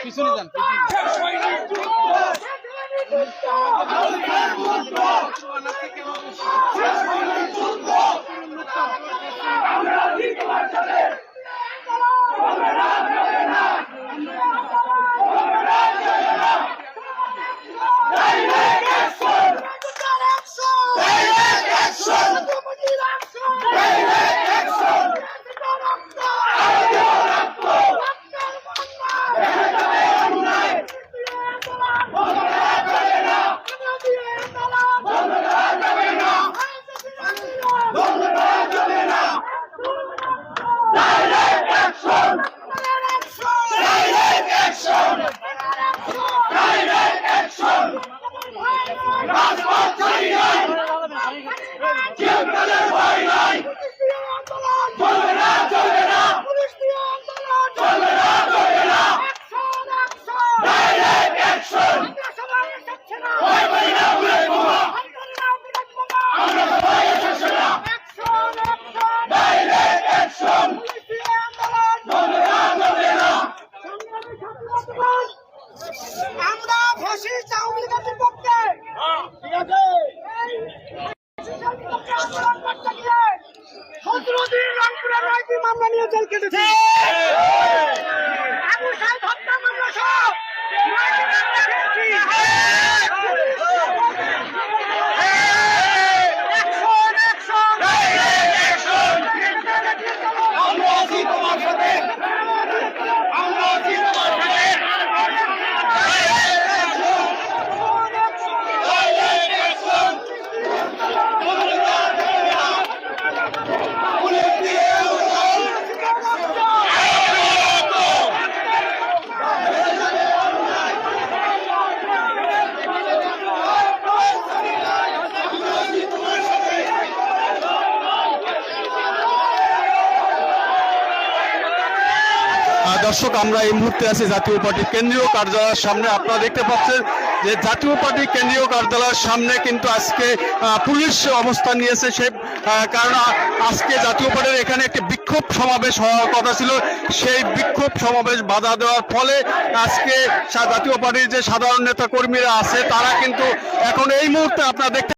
পিছনে যান, আমরা ফ্যাসিস্ট আওয়ামী লীগের বিপক্ষে আন্দোলন করতে গিয়ে 17 দিন রংপুরের 9টি মামলা নিয়ে জেল কেটেছে। আবু সাইদ হত্যা মামলা সহ 9টি মামলা খেয়েছি। দর্শক, আমরা এই মুহূর্তে আছি জাতীয় পার্টির কেন্দ্রীয় কার্যালয়ের সামনে। আপনারা দেখতে পাচ্ছেন যে জাতীয় পার্টির কেন্দ্রীয় কার্যালয়ের সামনে কিন্তু আজকে পুলিশ অবস্থান নিয়েছে। সে কারণ আজকে জাতীয় পার্টির এখানে একটি বিক্ষোভ সমাবেশ হওয়ার কথা ছিল, সেই বিক্ষোভ সমাবেশ বাধা দেওয়ার ফলে আজকে জাতীয় পার্টির যে সাধারণ নেতা কর্মীরা আছে তারা কিন্তু এখন এই মুহূর্তে আপনারা দেখতে